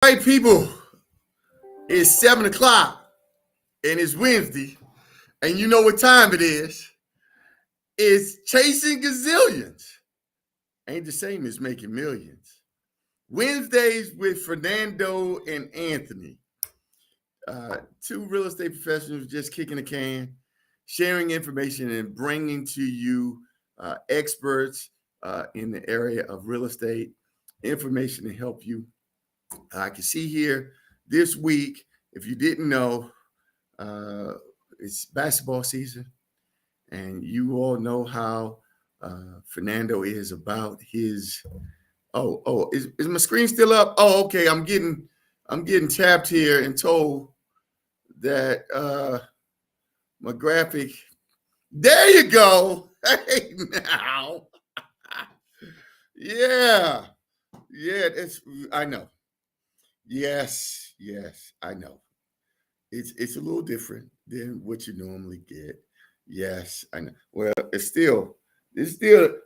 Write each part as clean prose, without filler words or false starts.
All right, people, it's 7 o'clock and it's Wednesday, and you know what time it is. It's chasing gazillions. Ain't the same as making millions. Wednesdays with Fernando and Anthony. Two real estate professionals just kicking a can, sharing information and bringing to you experts in the area of real estate information to help you. I can see here this week, if you didn't know, it's basketball season, and you all know how Fernando is about his. Is my screen still up? Oh, okay. I'm getting tapped here and told that my graphic. There you go. Hey now, yeah, yeah. I know. Yes, I know. It's a little different than what you normally get. Yes, I know. Well, it's still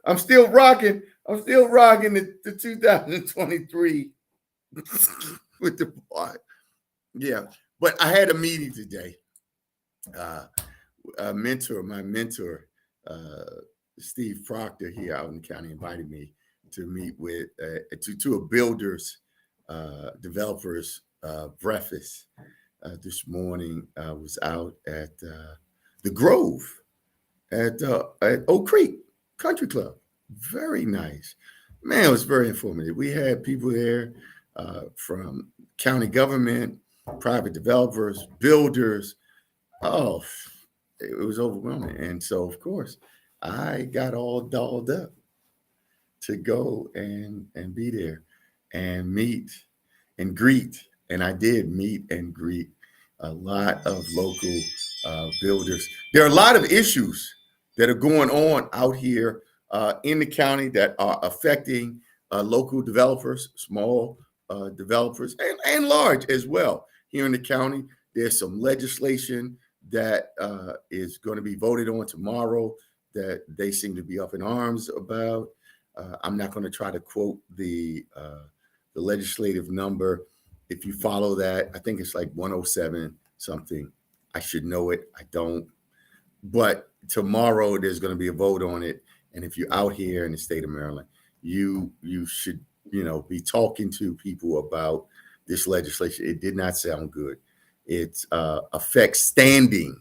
I'm still rocking the 2023 with the part. Yeah. But I had a meeting today. Uh my mentor, uh Steve Proctor here out in the county invited me to meet with to a builders developers breakfast this morning. I was out at the Grove at Oak Creek Country Club. Very nice. Man, it was very informative. We had people there from county government, private developers, builders. Oh, it was overwhelming. And so, of course, I got all dolled up to go and be there and meet and greet. And I did meet and greet a lot of local builders. There are a lot of issues that are going on out here in the county that are affecting local developers, small developers, and large as well. Here in the county, there's some legislation that is going to be voted on tomorrow that they seem to be up in arms about. I'm not going to try to quote the legislative number. If you follow that, I think it's like 107 something. I should know it. I don't. But tomorrow there's going to be a vote on it. And if you're out here in the state of Maryland, you should, be talking to people about this legislation. It did not sound good. It affects standing.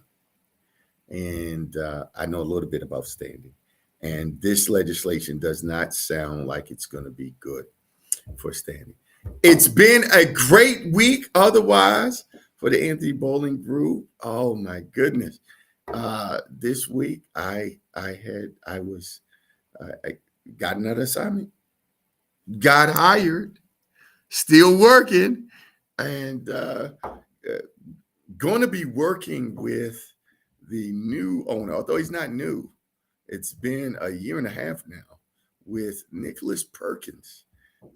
And I know a little bit about standing. And this legislation does not sound like it's going to be good for standing. It's been a great week otherwise for the Anthony Bowling Group. Oh my goodness. This week I got another assignment, got hired, still working, and going to be working with the new owner, although he's not new. It's been a year and a half now with Nicholas Perkins,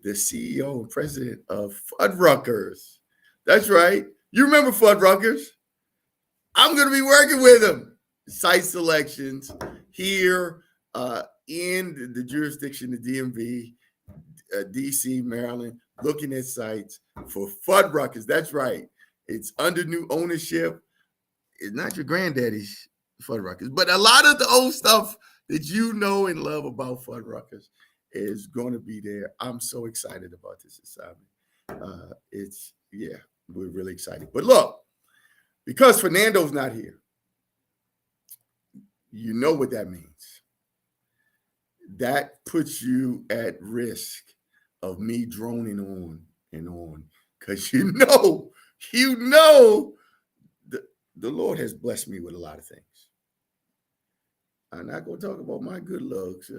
the CEO and president of Fuddruckers. That's right. You remember Fuddruckers? I'm going to be working with him. Site selections here in the jurisdiction of DMV, DC, Maryland, looking at sites for Fuddruckers. That's right. It's under new ownership. It's not your granddaddy's Fuddruckers, but a lot of the old stuff that you know and love about Fuddruckers is going to be there. I'm so excited about this assignment. We're really excited. But look, because Fernando's not here, you know what that means. That puts you at risk of me droning on and on, because the Lord has blessed me with a lot of things. I'm not going to talk about my good looks.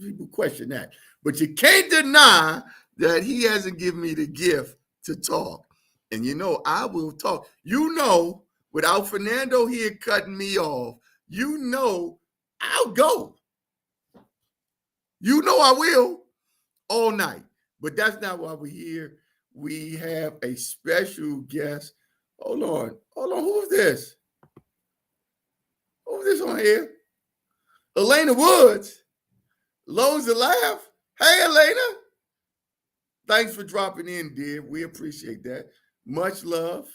People question that. But you can't deny that he hasn't given me the gift to talk. And I will talk. Without Fernando here cutting me off, I'll go. I will all night. But that's not why we're here. We have a special guest. Hold on. Who's this? Who's this on here? Elena Woods. Loans to laugh. Hey, Elena. Thanks for dropping in, dear. We appreciate that. Much love.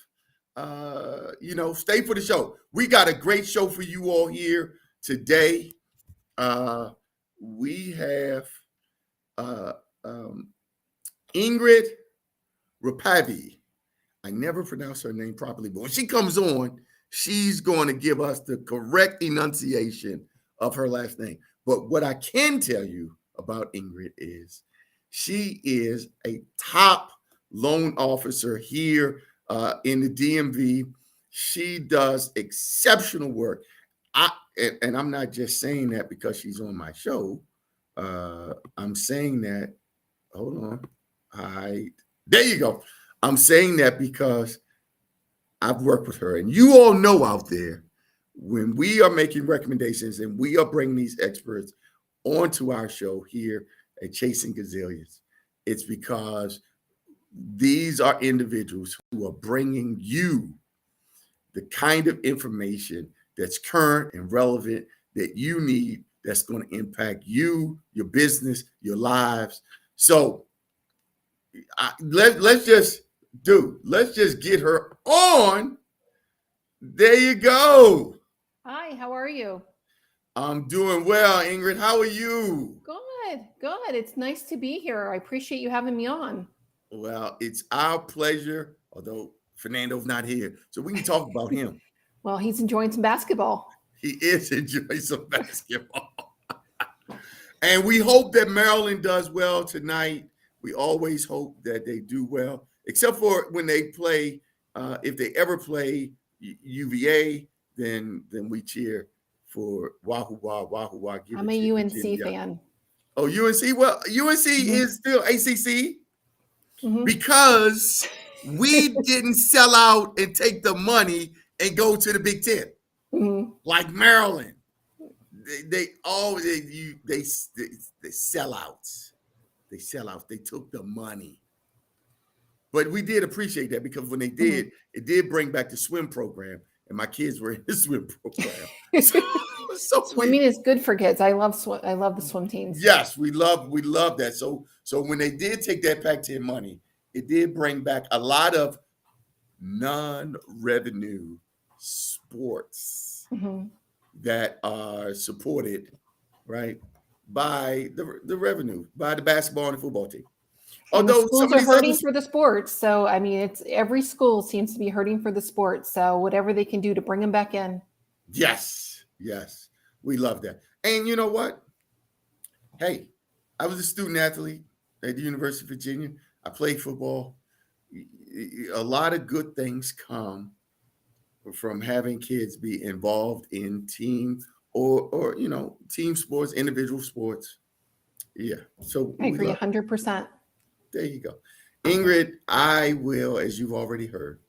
Stay for the show. We got a great show for you all here today. We have uh, um, Ingrid Rapavy. I never pronounce her name properly, but when she comes on, she's going to give us the correct enunciation of her last name. But what I can tell you about Ingrid is she is a top loan officer here in the DMV. She does exceptional work. And I'm not just saying that because she's on my show. I'm saying that. Hold on. There you go. I'm saying that because I've worked with her, and you all know out there when we are making recommendations and we are bringing these experts onto our show here at Chasing Gazillions, it's because these are individuals who are bringing you the kind of information that's current and relevant that you need, that's going to impact you, your business, your lives. So let's just get her on. There you go. Hi, how are you? I'm doing well, Ingrid. How are you? Good. It's nice to be here. I appreciate you having me on. Well, it's our pleasure, although Fernando's not here, so we can talk about him. Well, he's enjoying some basketball. He is enjoying some basketball. And we hope that Maryland does well tonight. We always hope that they do well, except for when they play. If they ever play UVA, then we cheer for Wahoo Wah, Wahoo Wah. I'm a UNC fan. Oh, UNC? Well, UNC is still ACC Mhm. because we didn't sell out and take the money and go to the Big Ten like Maryland. They sell outs. They sell outs. They took the money. But we did appreciate that because when they did, it did bring back the swim program, and my kids were in the swim program. So Swimming is good for kids. I love the swim teams. Yes, we love that. So when they did take that Pac-10 money, it did bring back a lot of non-revenue sports that are supported, right, by the revenue, by the basketball and the football team. And the schools are hurting for the sports. So, I mean, it's every school seems to be hurting for the sports. So whatever they can do to bring them back in. Yes. We love that. And you know what? Hey, I was a student athlete at the University of Virginia. I played football. A lot of good things come from having kids be involved in team or team sports, individual sports. Yeah. So I agree 100%. There you go. Ingrid, I will, as you've already heard,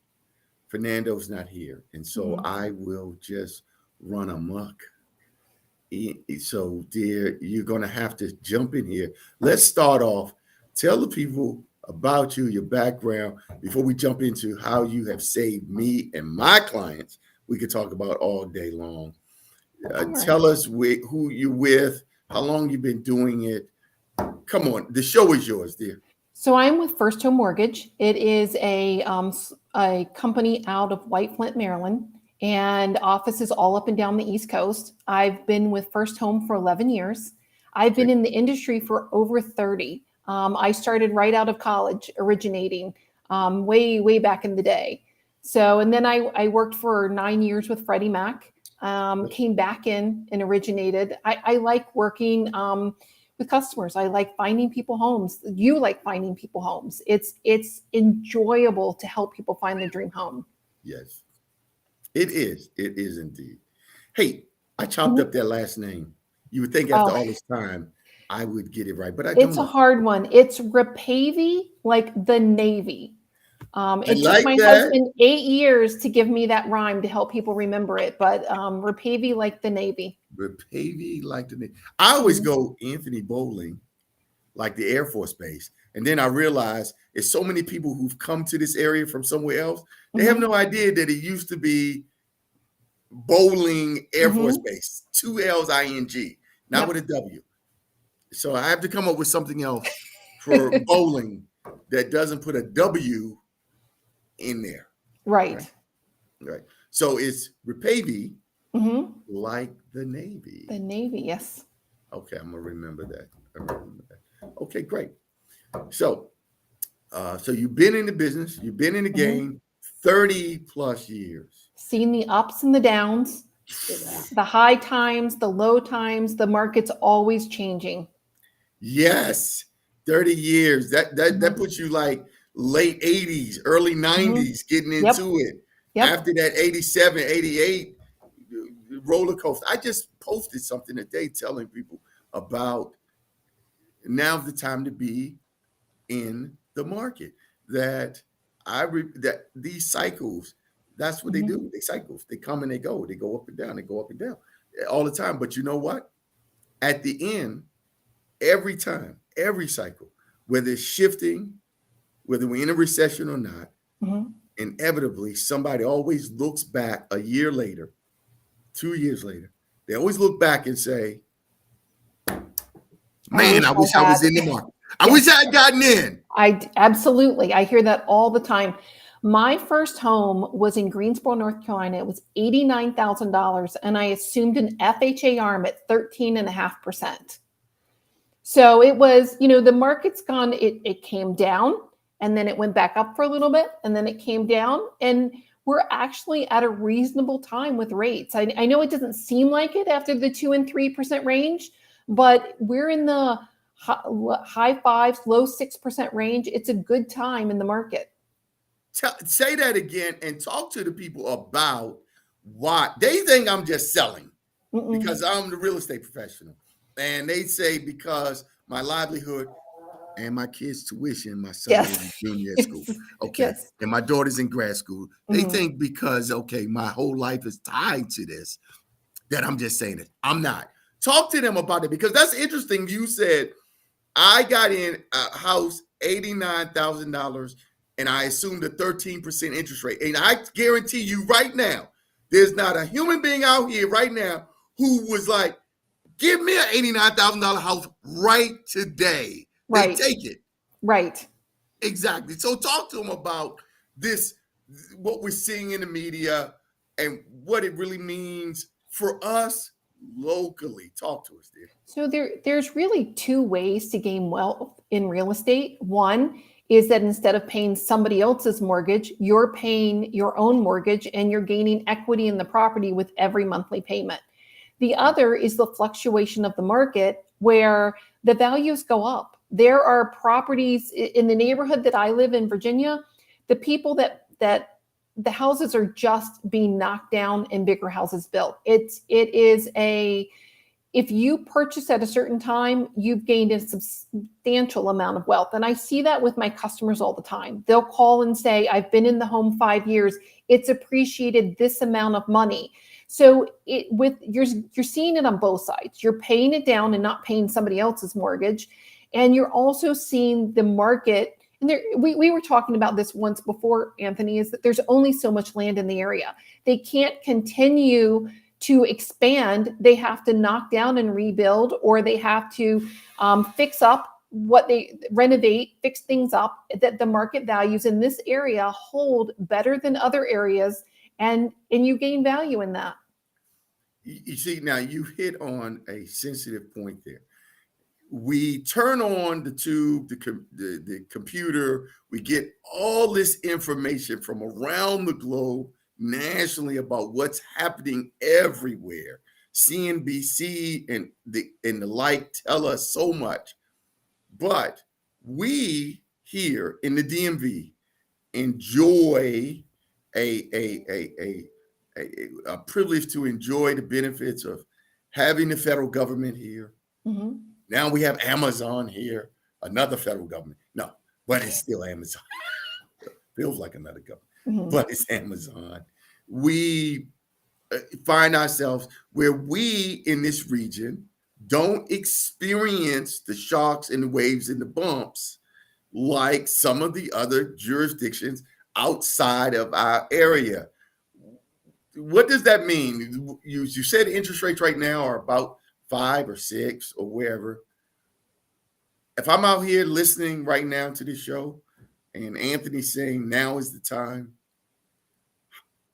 Fernando's not here. And so I will just run amok. So, dear, you're going to have to jump in here. Let's start off. Tell the people about you, your background, before we jump into how you have saved me and my clients. We could talk about all day long. Tell us who you're with, how long you've been doing it. Come on. The show is yours, dear. So I'm with First Home Mortgage. It is a company out of White Flint, Maryland, and offices all up and down the East Coast. I've been with First Home for 11 years. I've been in the industry for over 30. I started right out of college originating way back in the day. So, and then I worked for 9 years with Freddie Mac, came back in and originated. I like working with customers. I like finding people homes. You like finding people homes. It's enjoyable to help people find their dream home. Yes, it is. It is indeed. Hey, I chopped up that last name. You would think after all this time I would get it right, but I don't. It's a hard one. It's Rapavy, like the Navy. It took my husband 8 years to give me that rhyme to help people remember it, but Rapavy like the Navy. Rapavy like the Navy. I always go Anthony Bowling, like the Air Force Base. And then I realized it's so many people who've come to this area from somewhere else. They have no idea that it used to be Bowling Air Force Base, 2 L's ING, not with a W. So I have to come up with something else for bowling. that doesn't put a W in there. Right. Right. So it's Rapavy, Hmm. like the Navy. The Navy, yes. Okay, I'm gonna remember that. Okay, great. So, so you've been in the business, you've been in the Hmm. game 30 plus years. Seen the ups and the downs, the high times, the low times. The market's always changing. Yes, 30 years. That Hmm. puts you like late 80s, early Hmm. 90s getting Yep. into it. Yep. After that 87, 88 roller coaster. I just posted something today telling people about now's the time to be in the market. That these cycles, that's what they Hmm. do. They cycles. They come and they go. They go up and down. They go up and down all the time. But you know what? At the end, every time, every cycle, whether it's shifting, whether we're in a recession or not, Hmm. inevitably somebody always looks back a year later, 2 years later. They always look back and say, I wish "Man, I I wish I had. was in the market. I wish Yes. I had gotten in." Absolutely. I hear that all the time. My first home was in Greensboro, North Carolina. It was $89,000, and I assumed an FHA arm at 13.5%. So it was, the market's gone, it came down and then it went back up for a little bit and then it came down. And we're actually at a reasonable time with rates. I know it doesn't seem like it after the 2 and 3% range, but we're in the high fives, low 6% range. It's a good time in the market. Say that again and talk to the people about why they think I'm just selling Mm-mm. because I'm the real estate professional. And they say because my livelihood and my kids' tuition, my son is in Yes. junior school. Yes. Okay. Yes. And my daughter's in grad school. They Mhm. think because, okay, my whole life is tied to this, that I'm just saying it. I'm not. Talk to them about it because that's interesting. You said I got in a house $89,000 and I assumed a 13% interest rate. And I guarantee you right now, there's not a human being out here right now who was like, give me an $89,000 house right today. They Right. take it. Right. Exactly. So talk to them about this, what we're seeing in the media and what it really means for us locally. Talk to us, dear. So there's really two ways to gain wealth in real estate. One is that instead of paying somebody else's mortgage, you're paying your own mortgage and you're gaining equity in the property with every monthly payment. The other is the fluctuation of the market where the values go up. There are properties in the neighborhood that I live in, Virginia. The people that the houses are just being knocked down and bigger houses built. It is a if you purchase at a certain time, you've gained a substantial amount of wealth. And I see that with my customers all the time. They'll call and say, I've been in the home 5 years. It's appreciated this amount of money. So you're seeing it on both sides. You're paying it down and not paying somebody else's mortgage. And you're also seeing the market. And we were talking about this once before, Anthony, is that there's only so much land in the area. They can't continue to expand. They have to knock down and rebuild, or they have to fix up what they renovate, fix things up that the market values in this area hold better than other areas, and you gain value in that. You see, now you hit on a sensitive point there. We turn on the tube, the computer, we get all this information from around the globe nationally about what's happening everywhere. CNBC and the like tell us so much. But we here in the DMV enjoy a privilege to enjoy the benefits of having the federal government here. Mhm. Now we have Amazon here, another federal government. No, but it's still Amazon. Feels like another government, Mhm. but it's Amazon. We find ourselves where we in this region don't experience the shocks and the waves and the bumps like some of the other jurisdictions outside of our area. What does that mean? You said interest rates right now are about 5 or 6 or wherever. if I'm out here listening right now to this show and Anthony's saying now is the time,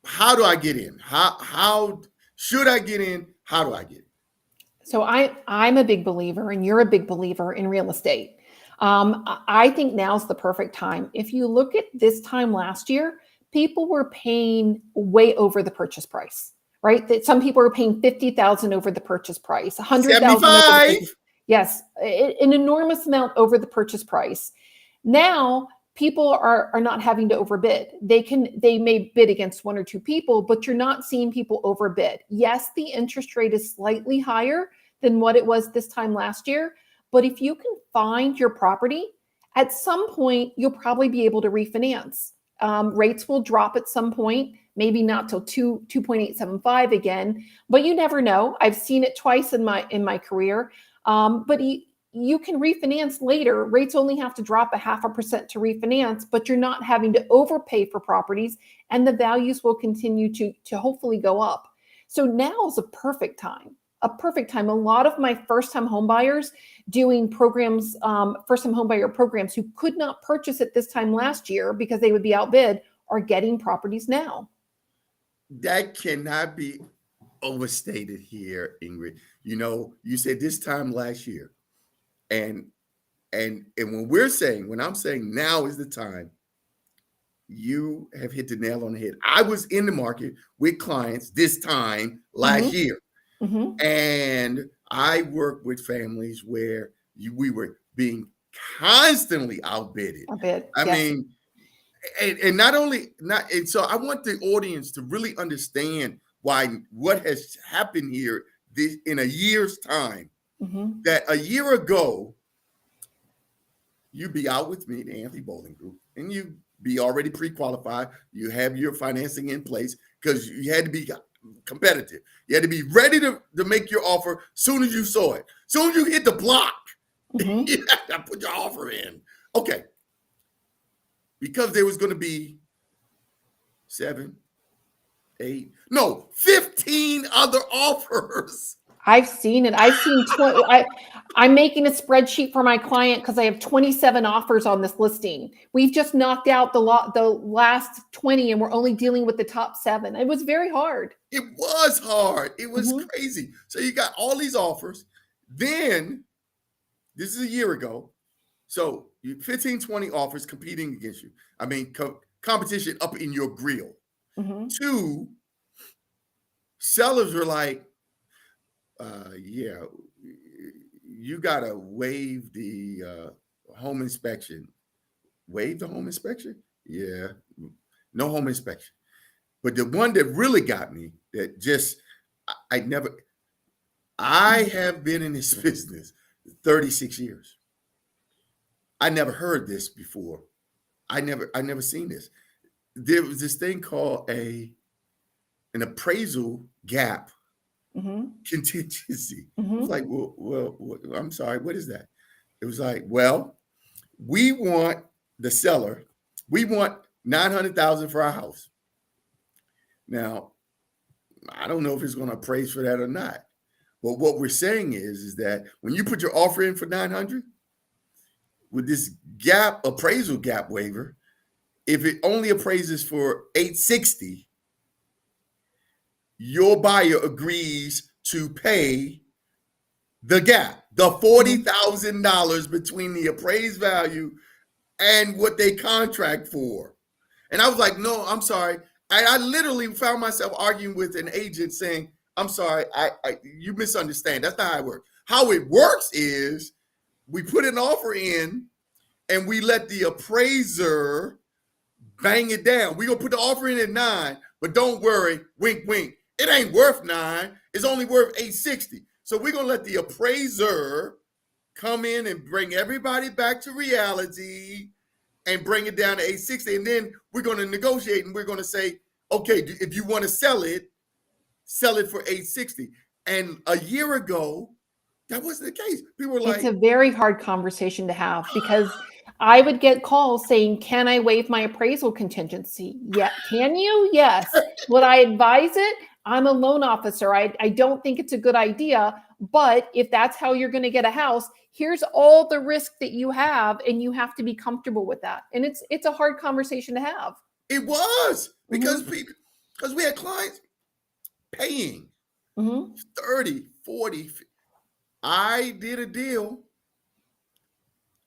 how do I get in? How should I get in? How do I get in? So I'm a big believer, and you're a big believer in real estate. I think now's the perfect time. If you look at this time last year, people were paying way over the purchase price, right? That some people were paying 50,000 over the purchase price, 100,000 over the 75. purchase. Yes, an enormous amount over the purchase price. Now people are not having to overbid. They may bid against one or two people, but you're not seeing people overbid. Yes, the interest rate is slightly higher than what it was this time last year, but if you can find your property, at some point you'll probably be able to refinance. Rates will drop at some point, maybe not till 2.875 again, but you never know. I've seen it twice in my career. But you can refinance later. Rates only have to drop 0.5% to refinance, but you're not having to overpay for properties, and the values will continue to hopefully go up. So now is a perfect time. A perfect time. A lot of my first-time home buyers doing programs, first-time home buyer programs, who could not purchase at this time last year because they would be outbid, are getting properties now. That cannot be overstated here, Ingrid. You know, you said this time last year, and when I'm saying now is the time, you have hit the nail on the head. I was in the market with clients this time last year, and I worked with families where we were being constantly outbidded. I mean, and not only not, and so I want the audience to really understand what has happened here in a year's time. That a year ago, you'd be out with me, the Anthony Bowling Group, and you be already pre-qualified. You have your financing in place because you had to be competitive. You had to be ready to make your offer soon as you saw it. Soon as you hit the block, you had to put your offer in. Okay. Because there was going to be 7, 8, no, 15 other offers. I've seen it. I've seen 20. I'm making a spreadsheet for my client because I have 27 offers on this listing. We've just knocked out the last 20, and we're only dealing with the top 7. It was very hard. It was hard. It was crazy. So you got all these offers. Then, this is a year ago. So you 15, 20 offers competing against you. I mean, competition up in your grill. 2, sellers were like, yeah, you got to waive the home inspection. Waive the home inspection? Yeah, no home inspection. But the one that really got me, that just, I have been in this business 36 years. I never heard this before. I never seen this. There was this thing called an appraisal gap contingency. It was like, well, I'm sorry, what is that? It was like, well, we want $900,000 for our house. Now, I don't know if it's going to appraise for that or not. But what we're saying is that when you put your offer in for 900, with this appraisal gap waiver, if it only appraises for 860, your buyer agrees to pay the gap, the $40,000 between the appraised value and what they contract for. And I was like, no, I'm sorry. I literally found myself arguing with an agent saying, I'm sorry, you misunderstand. That's not how it works. How it works is we put an offer in and we let the appraiser bang it down. We're going to put the offer in at 9, but don't worry, wink, wink. It ain't worth 9. It's only worth 860. So we're going to let the appraiser come in and bring everybody back to reality and bring it down to 860. And then we're going to negotiate and we're going to say, okay, if you want to sell it for 860. And a year ago, that wasn't the case. People were like, it's a very hard conversation to have because I would get calls saying, can I waive my appraisal contingency? Yeah. Can you? Yes. Would I advise it? I'm a loan officer. I don't think it's a good idea. But if that's how you're going to get a house, here's all the risk that you have, and you have to be comfortable with that. And it's a hard conversation to have. It was because Mm-hmm. people, because we had clients paying Mm-hmm. 30, 40. I did a deal.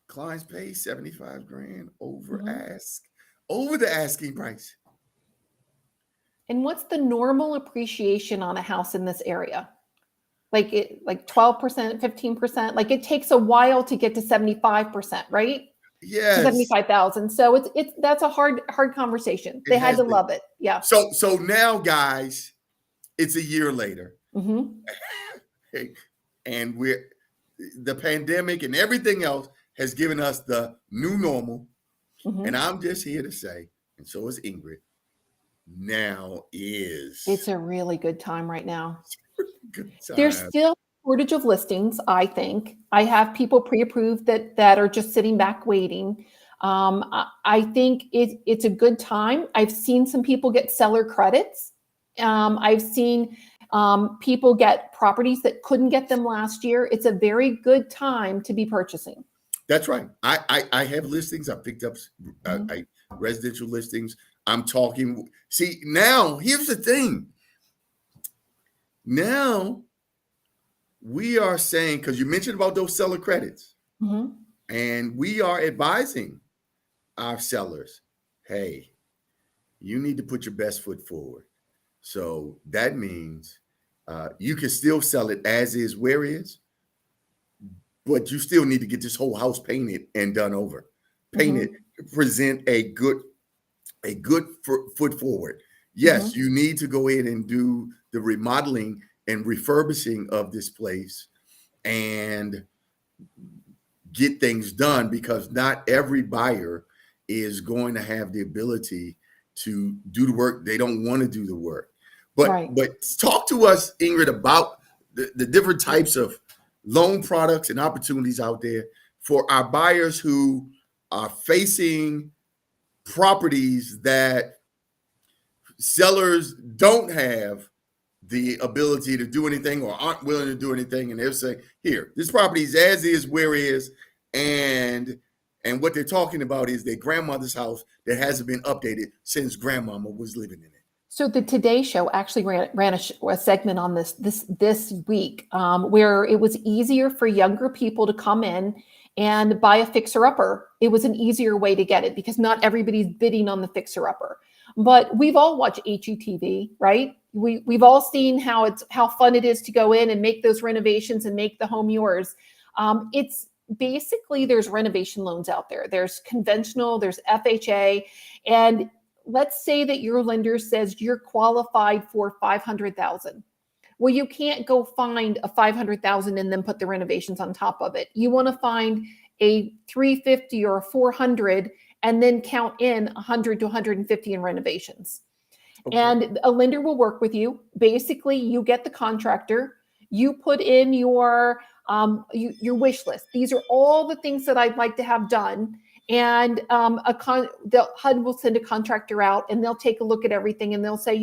Clients paid 75 grand Mm-hmm. over the asking price. And what's the normal appreciation on a house in this area? Like 12%, 15%. Like it takes a while to get to 75%, right? To Yes, 75,000. So it's that's a hard conversation. it They had has to been. love it. Yeah. So now, guys, it's a year later. Mm-hmm. And the pandemic and everything else has given us the new normal. And Mm-hmm. I'm just here to say, and so is Ingrid, now It's is a really good time right now. good There's time. still a shortage of listings, I think. I have people pre-approved that are just sitting back waiting. I think it's a good time. I've seen some people get seller credits. I've seen people get properties that couldn't get them last year. It's a very good time to be purchasing. That's right. I have listings. I picked up Mhm. I residential listings. I'm talking. See, now here's the thing. Now we are saying, because you mentioned about those seller credits, Mhm. and we are advising our sellers, hey, you need to put your best foot forward. So that means you can still sell it as is, where is, but you still need to get this whole house painted and done over. Painted, Mhm. present a good foot forward. Yes, Mhm. you need to go in and do the remodeling and refurbishing of this place and get things done, because not every buyer is going to have the ability to do the work. They don't want to do the work. But Right. talk to us, Ingrid, about the different types of loan products and opportunities out there for our buyers who are facing properties that sellers don't have the ability to do anything or aren't willing to do anything, and they're saying, here, this property is as is, where is, and what they're talking about is their grandmother's house that hasn't been updated since grandmama was living in it. So the Today Show actually ran a segment on this week, where it was easier for younger people to come in and buy a fixer upper. It was an easier way to get it because not everybody's bidding on the fixer upper. But we've all watched HGTV, right? We've all seen how fun it is to go in and make those renovations and make the home yours. It's basically, there's renovation loans out there. There's conventional, there's FHA, and let's say that your lender says you're qualified for 500,000. Well, you can't go find a 500,000 and then put the renovations on top of it. You want to find a 350 or a 400 and then count in 100 to 150 in renovations. Okay. And a lender will work with you. Basically, you get the contractor, you put in your wish list. These are all the things that I'd like to have done. And the HUD will send a contractor out, and they'll take a look at everything, and they'll say,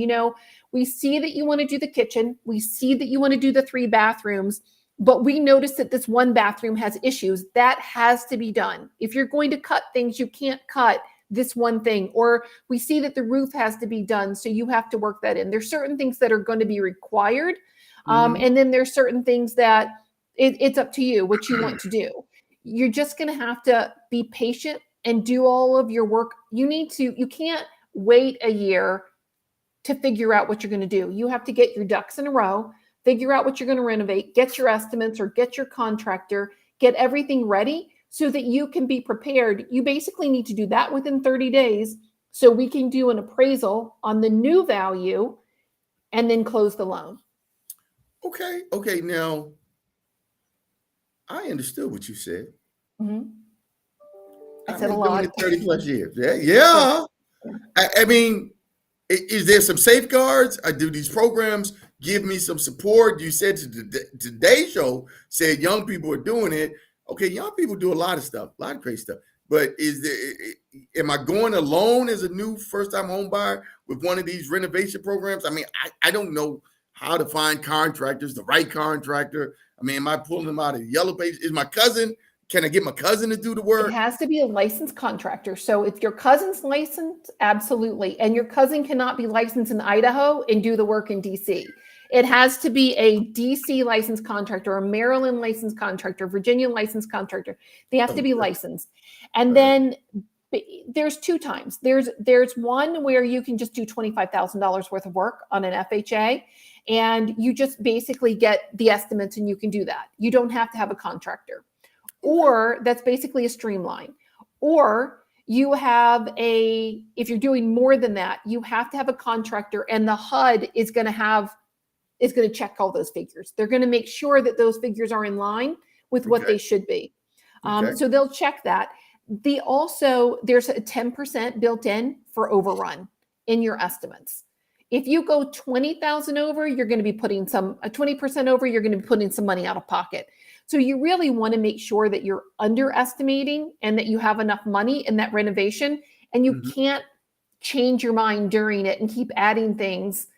we see that you want to do the kitchen, we see that you want to do the 3 bathrooms, but we noticed that this 1 bathroom has issues. That has to be done. If you're going to cut things, you can't cut this one thing. Or we see that the roof has to be done, so you have to work that in. There's certain things that are going to be required, Mm-hmm. and then there's certain things that it's up to you what you want to do. You're just going to have to be patient and do all of your work. You can't wait a year to figure out what you're going to do. You have to get your ducks in a row, figure out what you're going to renovate, get your estimates or get your contractor, get everything ready so that you can be prepared. You basically need to do that within 30 days so we can do an appraisal on the new value and then close the loan. Okay. Okay. Now, I understood what you said. Mm-hmm. I I've said a been doing lot. it 30 plus years. Yeah. Yeah. Yeah. I mean, is there some safeguards? Do these programs give me some support? You said today's show said young people are doing it. Okay, young people do a lot of stuff, a lot of crazy stuff. But am I going alone as a new first-time home buyer with one of these renovation programs? I mean, I don't know how to find contractors, the right contractor. I mean, am I pulling them out of yellow pages? Is my cousin? Can I get my cousin to do the It work? has to be a licensed contractor. So if your cousin's licensed, absolutely. And your cousin cannot be licensed in Idaho and do the work in DC. It has to be a DC licensed contractor, a Maryland licensed contractor, Virginia licensed contractor. They have to be Okay. licensed. And Right. then there's two times. There's one where you can just do $25,000 worth of work on an FHA, and you just basically get the estimates and you can do that. You don't have to have a contractor. Or that's basically a streamline. Or you have if you're doing more than that, you have to have a contractor, and the HUD is going to check all those figures. They're going to make sure that those figures are in line with what Okay. they should be. Okay. So they'll check that. There's a 10% built in for overrun in your estimates. If you go 20,000 over, you're going to be putting 20% over, you're going to be putting some money out of pocket. So you really want to make sure that you're underestimating and that you have enough money in that renovation, and you can't change your mind during it and keep adding things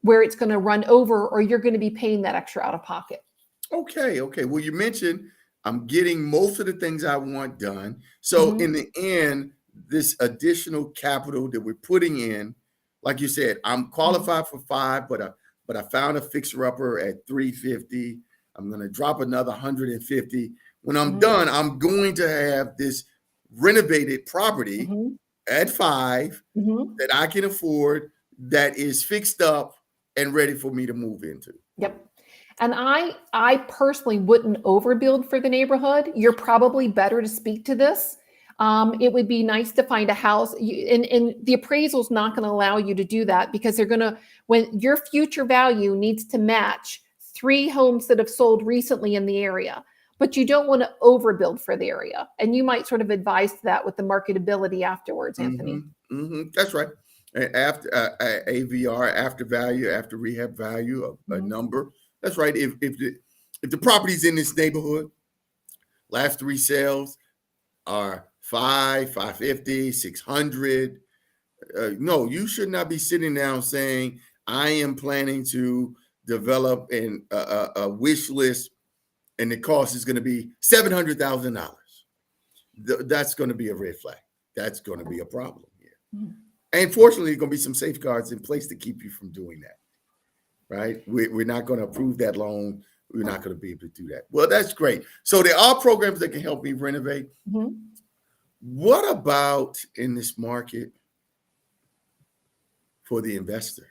where it's going to run over, or you're going to be paying that extra out of pocket. Okay. Well, you mentioned I'm getting most of the things I want done. So in the end, this additional capital that we're putting in, like you said, I'm qualified for 5, but I found a fixer-upper at 350. I'm going to drop another 150. When I'm done, I'm going to have this renovated property at 5 that I can afford, that is fixed up and ready for me to move into. Yep. And I personally wouldn't overbuild for the neighborhood. You're probably better to speak to this. It would be nice to find a house, and the appraisal is not going to allow you to do that, because when your future value needs to match 3 homes that have sold recently in the area, but you don't want to overbuild for the area. And you might sort of advise that with the marketability afterwards, Anthony. That's right. After AVR, after value, after rehab value, a number. That's right. If the property's in this neighborhood, last 3 sales are 550, 600. No, you should not be sitting down saying, I am planning to develop a wish list, and the cost is going to be $700,000. That's going to be a red flag. That's going to be a problem here. And fortunately, there's going to be some safeguards in place to keep you from doing that. Right? We're not going to approve that loan. We're not going to be able to do that. Well, that's great. So there are programs that can help me renovate. What about in this market for the investor?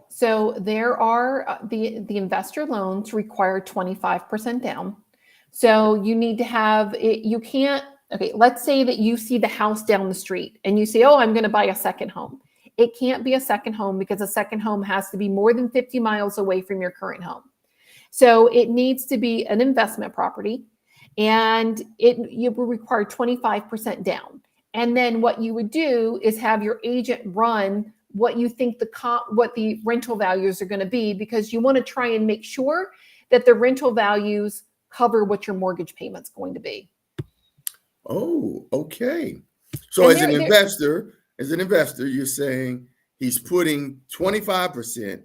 So there are the investor loans require 25% down. So you need to have it. You can't. Okay, let's say that you see the house down the street and you say, "Oh, I'm going to buy a second home." It can't be a second home, because a second home has to be more than 50 miles away from your current home. So it needs to be an investment property, and you will require 25% down. And then what you would do is have your agent run what you think what the rental values are going to be, because you want to try and make sure that the rental values cover what your mortgage payment's going to be. Oh, okay. So as an investor, you're saying he's putting 25%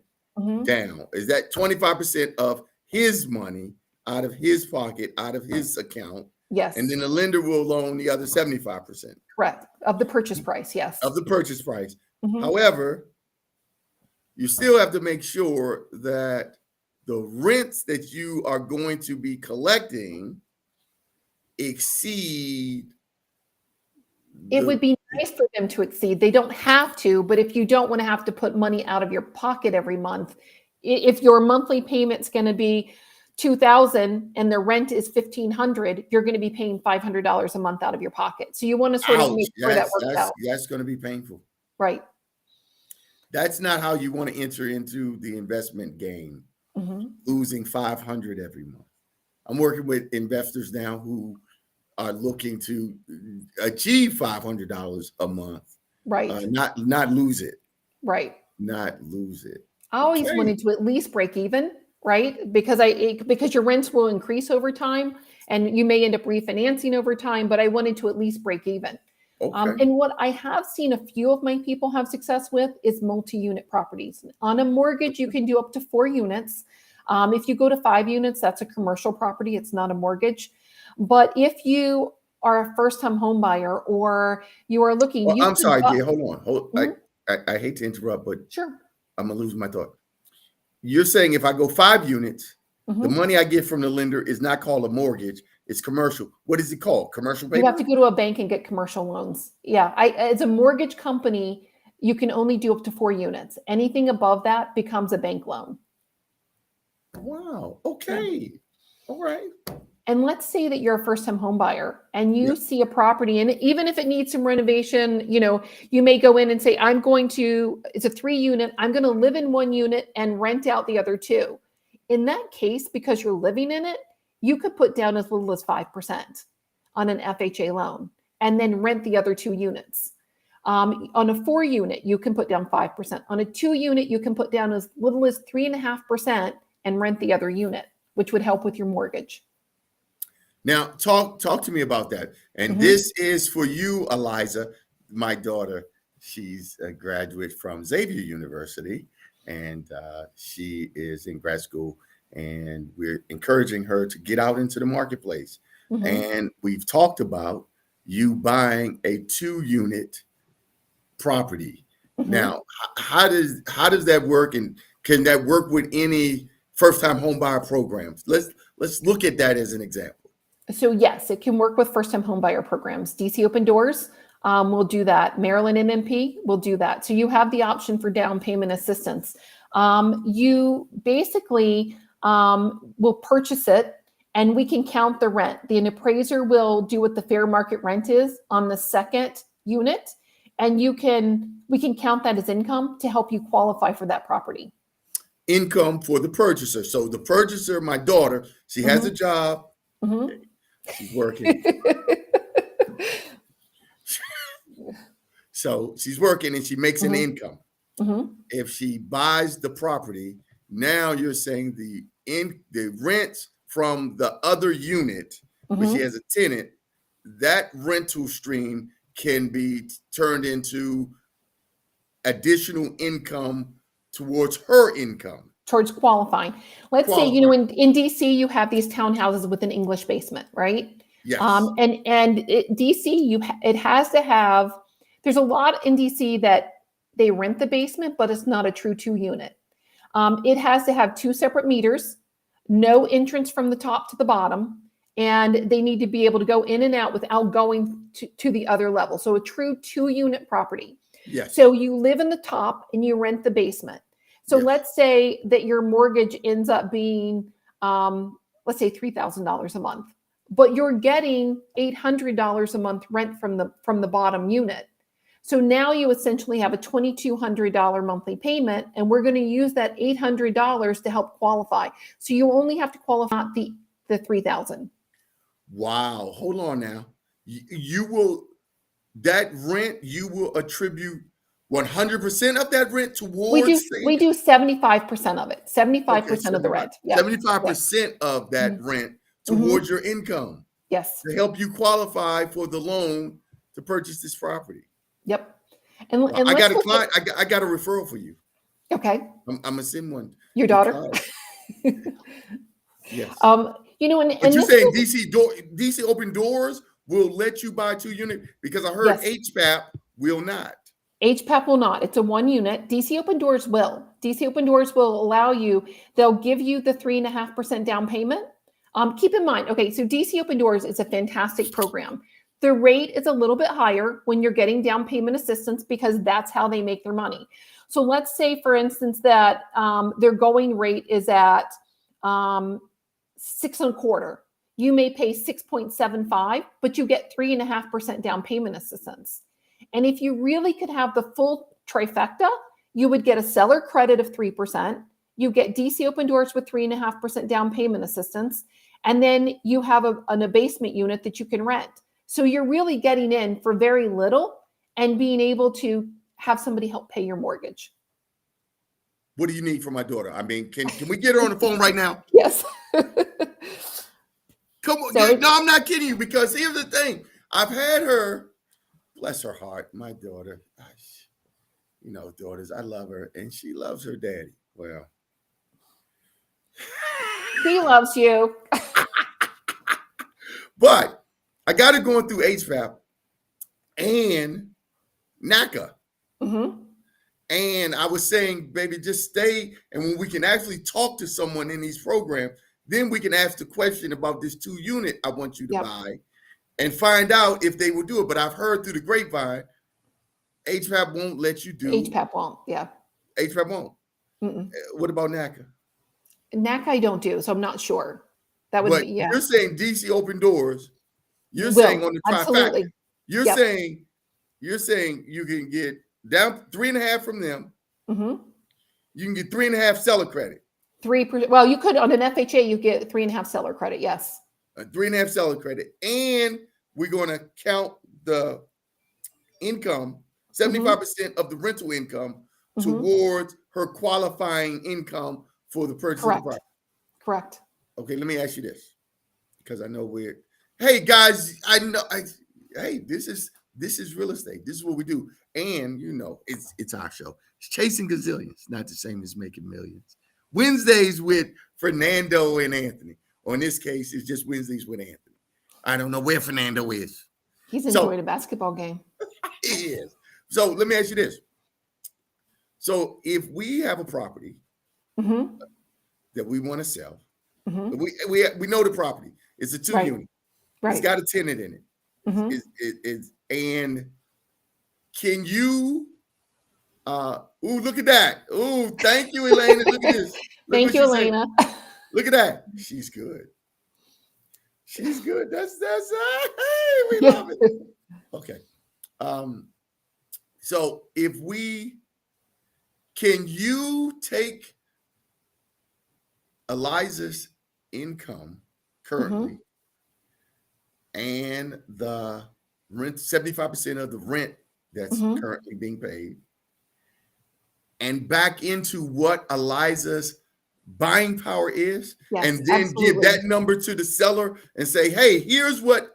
down. Is that 25% of his money out of his pocket, out of his account? Yes. And then the lender will loan the other 75%. Correct. Of the purchase price, yes. Of the purchase price. However, you still have to make sure that the rents that you are going to be collecting exceed. It would be nice for them to exceed. They don't have to, but if you don't want to have to put money out of your pocket every month, if your monthly payment's going to be $2,000 and the rent is $1,500, you're going to be paying $500 a month out of your pocket. So you want to sort of make sure that works out. That's going to be painful. Right. That's not how you want to enter into the investment game, losing $500 every month. I'm working with investors now who are looking to achieve $500 a month. Right. Not lose it. Right. Not lose it. I always wanted to at least break even, right? Because your rents will increase over time, and you may end up refinancing over time, but I wanted to at least break even. Okay. And what I have seen a few of my people have success with is multi-unit properties. On a mortgage, you can do up to 4 units. If you go to 5 units, that's a commercial property. It's not a mortgage. But if you are a first-time home buyer or you are looking, Well, you I'm could sorry, buy. dear. Hold on. Mhm. I hate to interrupt, but Sure. I'm gonna lose my thought. You're saying if I go 5 units, the Mhm. money I get from the lender is not called a mortgage, it's commercial. What is it called? Commercial You have paper? to go to a bank and get commercial loans. Yeah, as a mortgage company, you can only do up to 4 units. Anything above that becomes a bank loan. Wow. Yeah. Okay. All right. And let's say that you're a first-time home buyer and Yeah. you see a property, and even if it needs some renovation, you may go in and say, it's a 3 unit, I'm going to live in 1 unit and rent out the other 2. In that case, because you're living in it, you could put down as little as 5% on an FHA loan and then rent the other 2 units. On a 4 unit, you can put down 5%. On a 2 unit, you can put down as little as 3.5% and rent the other unit, which would help with your mortgage. Now talk to me about that. And Mhm. this is for you, Eliza, my daughter. She's a graduate from Xavier University, and she is in grad school. And we're encouraging her to get out into the marketplace. Mhm. And we've talked about you buying a 2 unit property. Mhm. Now, how does that work, and can that work with any first time home buyer programs? Let's look at that as an example. So yes, it can work with first-time homebuyer programs. DC Open Doors will do that. Maryland MMP will do that. So you have the option for down payment assistance. You basically will purchase it, and we can count the rent. The appraiser will do what the fair market rent is on the second unit, and we can count that as income to help you qualify for that property. Income for the purchaser. So the purchaser, my daughter, she has a Mhm. job, Mhm. she's working. So she's working and she makes an Mhm. income. Mhm. If she buys the property, now you're saying the rent from the other unit, where she Mhm. has a tenant, that rental stream can be turned into additional income towards her income. Towards qualifying. Let's say, Qualifying. in DC, you have these townhouses with an English basement, right? Yes. DC, it has to have. There's a lot in DC that they rent the basement, but it's not a true 2 unit. It has to have 2 separate meters, no entrance from the top to the bottom, and they need to be able to go in and out without going to the other level. So a true 2 unit property. Yes. So you live in the top and you rent the basement. So Yes. let's say that your mortgage ends up being, let's say $3,000 a month, but you're getting $800 a month rent from the bottom unit. So now you essentially have a $2,200 monthly payment, and we're going to use that $800 to help qualify. So you only have to qualify the 3,000. Wow. Hold on now. You will that rent you will attribute 100% of that rent We do towards the we income. do 75% of it. Okay, 75% of the 75, rent. Yep. Yep. 75% of that Mhm. rent Mhm. towards your income Yes. to help you qualify for the loan to purchase this property. Yep. And Well, and I got let's a look at. client. I got a referral for you. Okay. I'm gonna send one Your daughter. because yes. But And you're this saying is. DC Open Doors will let you buy 2 unit, because I heard Yes. HPAP will not. HPAP will not. It's a 1 unit. DC Open Doors will. DC Open Doors will allow you. They'll give you the 3.5% down payment. Keep in mind, okay, so DC Open Doors is a fantastic program. The rate is a little bit higher when you're getting down payment assistance because that's how they make their money. So let's say, for instance, that their going rate is at 6.25. You may pay 6.75, but you get 3.5% down payment assistance. And if you really could have the full trifecta, you would get a seller credit of 3%. You get DC Open Doors with 3.5% down payment assistance. And then you have an abasement unit that you can rent. So you're really getting in for very little and being able to have somebody help pay your mortgage. What do you need for my daughter? I mean, can we get her on the phone right now? Yes. Come on. So No, I'm not kidding you, because here's the thing. I've had her, bless her heart, my daughter. Gosh, daughters, I love her, and she loves her daddy. Well, He loves you. But I got it going through HVAP and NACA. Mm-hmm. And I was saying, baby, just stay. And when we can actually talk to someone in these programs, then we can ask the question about this 2-unit I want you to Yep. buy and find out if they will do it. But I've heard through the grapevine, HVAP won't let you do. HPAP won't. Yeah. HVAP won't. Mm-mm. What about NACA? NAC I don't do, so I'm not sure. That would But be, yeah. you're saying DC open doors. You're saying Will. on the trifecta. Absolutely. You're Yep. saying you can get down 3.5 from them. Mm-hmm. You can get 3.5 seller credit. 3%. Well, you could on an FHA, you get 3.5 seller credit. Yes. 3.5 seller credit, and we're going to count the income, 75% of the rental income, Mm-hmm. towards her qualifying income for the purchase of the Correct. property. Correct. Okay, let me ask you this, because I know we're. Hey guys, I know. Hey, this is real estate. This is what we do, and you know, it's our show. It's chasing gazillions, not the same as making millions. Wednesdays with Fernando and Anthony. Or in this case, it's just Wednesdays with Anthony. I don't know where Fernando is. He's enjoying a basketball game. He is. So let me ask you this. So if we have a property Mm-hmm. that we want to sell, Mm-hmm. we know the property. It's a 2-unit. Right. It's got a tenant in it. Mm-hmm. And can you look at that. Ooh, thank you, Elena. Look at this. Look Thank you, Elena. Look at that. She's good. She's good. That's hey, we love it. Okay. So can you take Eliza's income currently and the rent, 75% of the rent that's currently being paid, and back into what Eliza's buying power is, Yes, and then absolutely. give that number to the seller and say, hey, here's what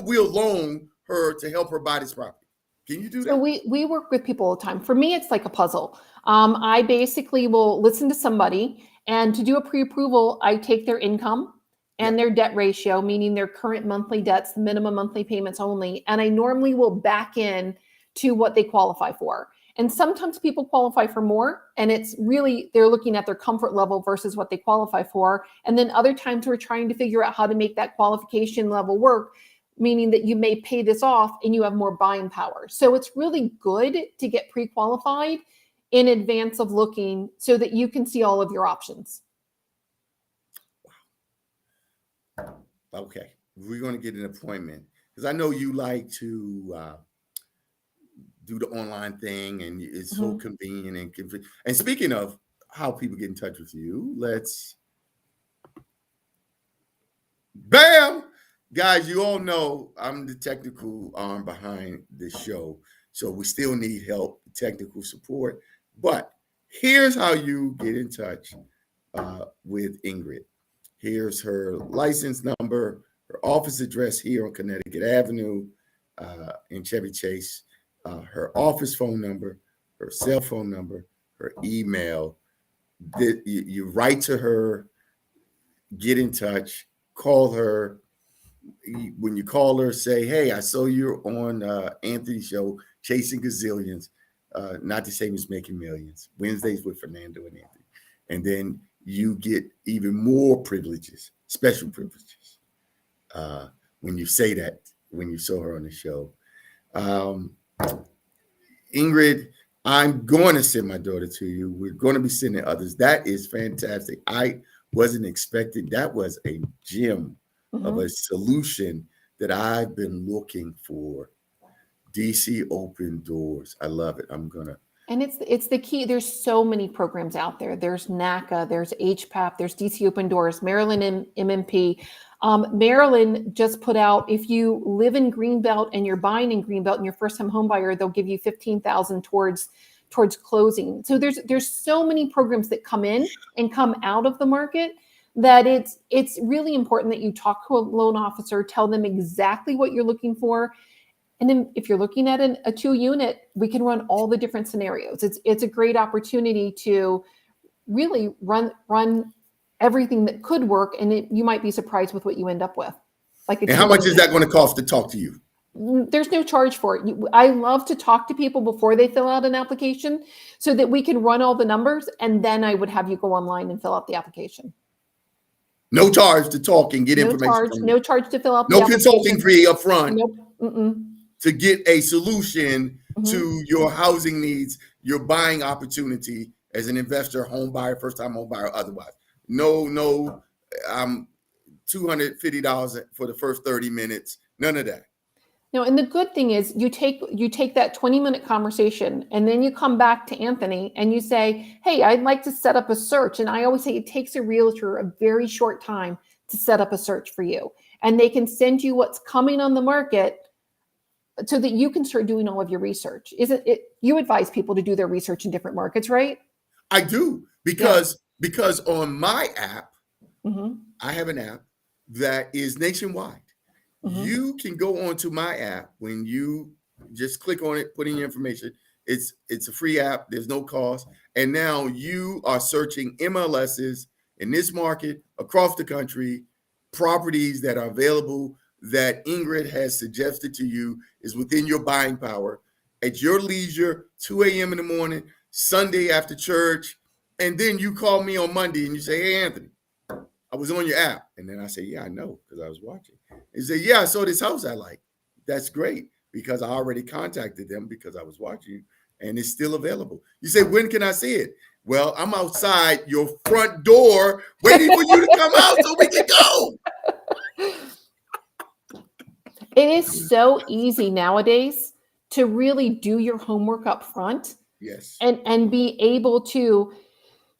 we'll loan her to help her buy this property. Can you do that? So we work with people all the time. For me, it's like a puzzle. I basically will listen to somebody, and to do a pre-approval, I take their income and their debt ratio, meaning their current monthly debts, minimum monthly payments only, and I normally will back in to what they qualify for. And sometimes people qualify for more, and it's really, they're looking at their comfort level versus what they qualify for. And then other times we're trying to figure out how to make that qualification level work, meaning that you may pay this off and you have more buying power. So it's really good to get pre-qualified in advance of looking so that you can see all of your options. Okay, we're going to get an appointment, because I know you like to do the online thing, and it's so convenient and convenient. And speaking of how people get in touch with you, bam! Guys, you all know I'm the technical arm behind this show, so we still need help, technical support. But here's how you get in touch with Ingrid. Here's her license number, her office address here on Connecticut Avenue in Chevy Chase, her office phone number, her cell phone number, her email. You write to her, get in touch, call her. When you call her, say, hey, I saw you're on Anthony's show, Chasing Gazillions, not the same as Making Millions, Wednesdays with Fernando and Anthony. And then you get even more privileges, special privileges, when you say that, when you saw her on the show. Ingrid, I'm going to send my daughter to you. We're going to be sending others. That is fantastic. I wasn't expecting. That was a gem of a solution that I've been looking for. DC Open Doors. I love it. I'm going to. And it's the key. There's so many programs out there. There's NACA, there's HPAP, there's DC Open Doors, Maryland MMP. Maryland just put out, if you live in Greenbelt and you're buying in Greenbelt and you're first-time home buyer, they'll give you $15,000 towards closing. So there's so many programs that come in and come out of the market that it's really important that you talk to a loan officer, tell them exactly what you're looking for. And then if you're looking at a 2-unit, we can run all the different scenarios. It's a great opportunity to really run everything that could work, and you might be surprised with what you end up with. Like, And how much is that going to cost to talk to you? There's no charge for it. I love to talk to people before they fill out an application so that we can run all the numbers, and then I would have you go online and fill out the application. No charge to talk and get No information charge, from you. no charge to fill out No the consulting fee up front. Nope. Mm-mm. To get a solution Mhm. to your housing needs, your buying opportunity as an investor, home buyer, first time home buyer, otherwise. No, $250 for the first 30 minutes. None of that. No, and the good thing is you take that 20-minute conversation, and then you come back to Anthony and you say, hey, I'd like to set up a search. And I always say it takes a realtor a very short time to set up a search for you. And they can send you what's coming on the market so that you can start doing all of your research. Isn't it? You advise people to do their research in different markets, right? I do, because on my app, Mm-hmm. I have an app that is nationwide. Mm-hmm. You can go onto my app when you just click on it, put in your information. It's a free app. There's no cost. And now you are searching MLSs in this market across the country, properties that are available that Ingrid has suggested to you is within your buying power at your leisure, 2 a.m. in the morning, Sunday after church. And then you call me on Monday and you say, hey, Anthony, I was on your app. And then I say, yeah, I know, because I was watching. And say, yeah, I saw this house I like. That's great, because I already contacted them because I was watching, and it's still available. You say, when can I see it? Well, I'm outside your front door waiting for you to come out so we can go. It is so easy nowadays to really do your homework up front. Yes. And be able to,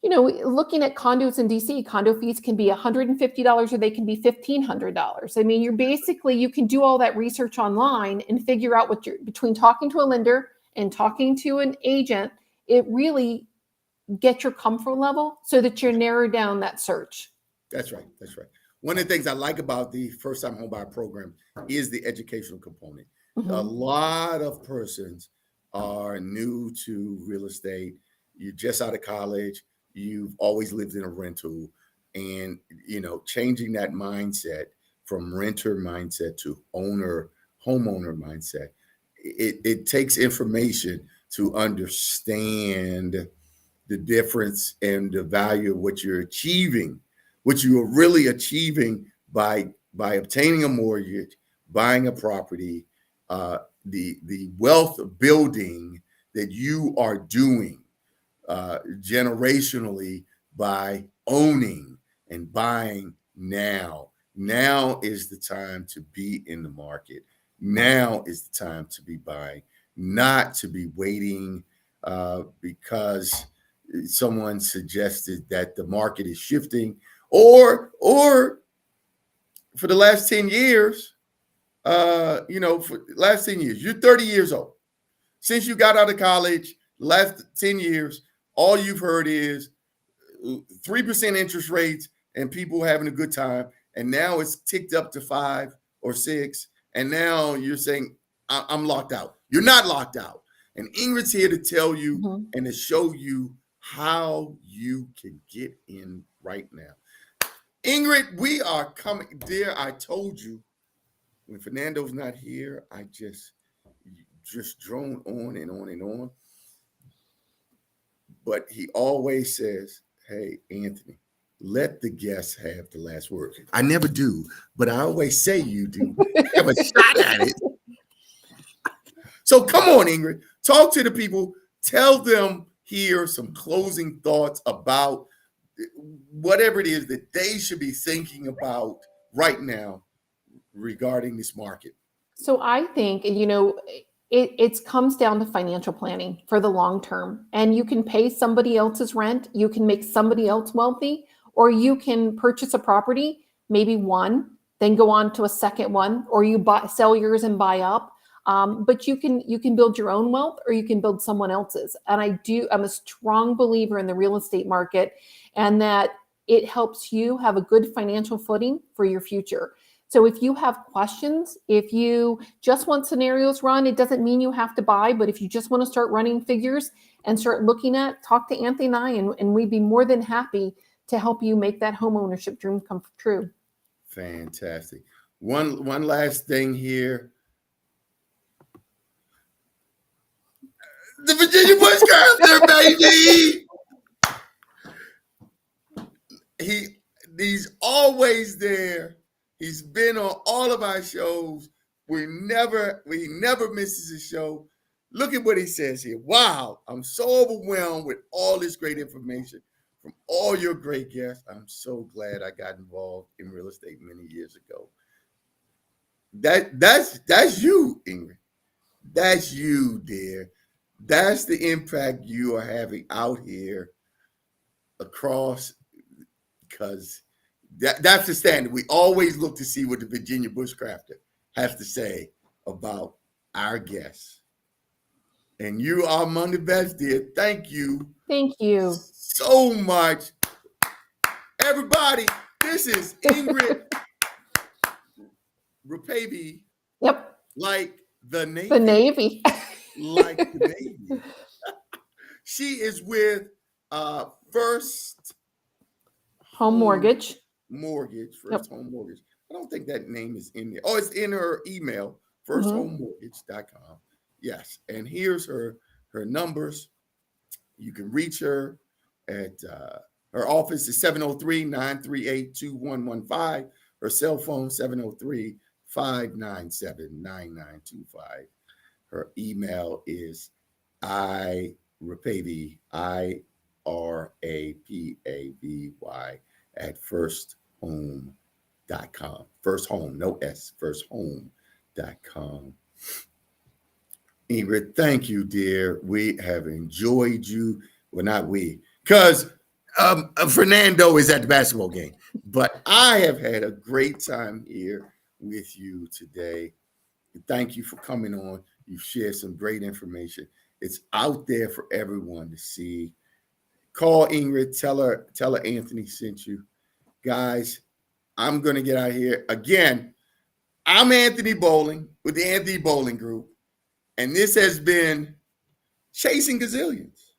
looking at condos in DC, condo fees can be $150 or they can be $1,500. I mean, you can do all that research online and figure out between talking to a lender and talking to an agent, it really gets your comfort level so that you narrow down that search. That's right. One of the things I like about the first time home buyer program is the educational component. Mm-hmm. A lot of persons are new to real estate. You're just out of college. You've always lived in a rental, and changing that mindset from renter mindset to homeowner mindset. It takes information to understand the difference and the value of what you're achieving, what you are really achieving by obtaining a mortgage, buying a property, the wealth building that you are doing generationally by owning and buying now. Now is the time to be in the market. Now is the time to be buying, not to be waiting because someone suggested that the market is shifting, or for the last 10 years, for the last 10 years, you're 30 years old. Since you got out of college, last 10 years, all you've heard is 3% interest rates and people having a good time. And now it's ticked up to 5 or 6. And now you're saying, I'm locked out. You're not locked out. And Ingrid's here to tell you Mm-hmm. and to show you how you can get in right now. Ingrid, we are coming. Dear, I told you when Fernando's not here, I just drone on and on and on. But he always says, hey, Anthony, let the guests have the last word. I never do, but I always say you do. Have a shot at it. So come on, Ingrid, talk to the people. Tell them here some closing thoughts about whatever it is that they should be thinking about right now regarding this market. So I think, it comes down to financial planning for the long term. And you can pay somebody else's rent, you can make somebody else wealthy, or you can purchase a property, maybe one, then go on to a second one, or you sell yours and buy up. But you can build your own wealth, or you can build someone else's. And I'm a strong believer in the real estate market, and that it helps you have a good financial footing for your future. So if you have questions, if you just want scenarios run, it doesn't mean you have to buy, but if you just want to start running figures and start looking at, talk to Anthony and I, and we'd be more than happy to help you make that home ownership dream come true. Fantastic. One last thing here. The Virginia Bushcrafter, baby. He's always there. He's been on all of our shows. He never misses a show. Look at what he says here. Wow, I'm so overwhelmed with all this great information from all your great guests. I'm so glad I got involved in real estate many years ago. That's you, Ingrid. That's you, dear. That's the impact you are having out here across, because that's the standard. We always look to see what the Virginia Bushcrafter has to say about our guests. And you are among the best, dear. Thank you. Thank you so much. Everybody, this is Ingrid Rapavy. Yep. Like the Navy. The Navy. Like the Navy. She is with First Home Mortgage. First Home Mortgage. I don't think that name is in there. Oh, it's in her email, firsthomemortgage.com. Yes. And here's her numbers. You can reach her at her office is 703-938-2115. Her cell phone, 703-597-9925. Her email is irapavy, IRAPAVY at firsthome.com. First Home, no S, firsthome.com. Ingrid, thank you, dear. We have enjoyed you. Well, not we, because Fernando is at the basketball game. But I have had a great time here with you today. Thank you for coming on. You've shared some great information. It's out there for everyone to see. Call Ingrid. Tell her Anthony sent you. Guys, I'm going to get out of here. Again, I'm Anthony Bowling with the Anthony Bowling Group. And this has been Chasing Gazillions.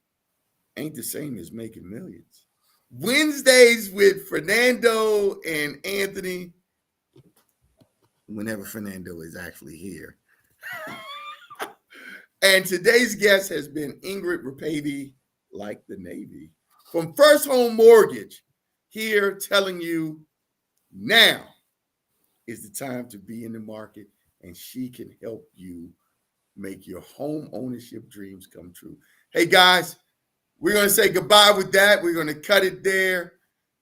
Ain't the same as making millions. Wednesdays with Fernando and Anthony, whenever Fernando is actually here. And today's guest has been Ingrid Rapavy, like the Navy, from First Home Mortgage, here telling you now is the time to be in the market, and she can help you make your home ownership dreams come true. Hey, guys, we're going to say goodbye with that. We're going to cut it there.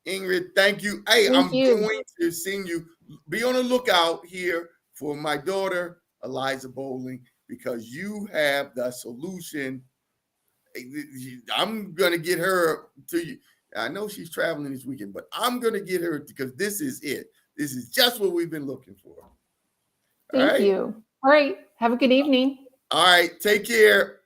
Ingrid, thank you. Hey, I'm going to sing you. Be on the lookout here for my daughter, Eliza Bowling, because you have the solution. I'm going to get her to you. I know she's traveling this weekend, but I'm going to get her because this is it. This is just what we've been looking for. Thank you. All right. Have a good evening. All right. Take care.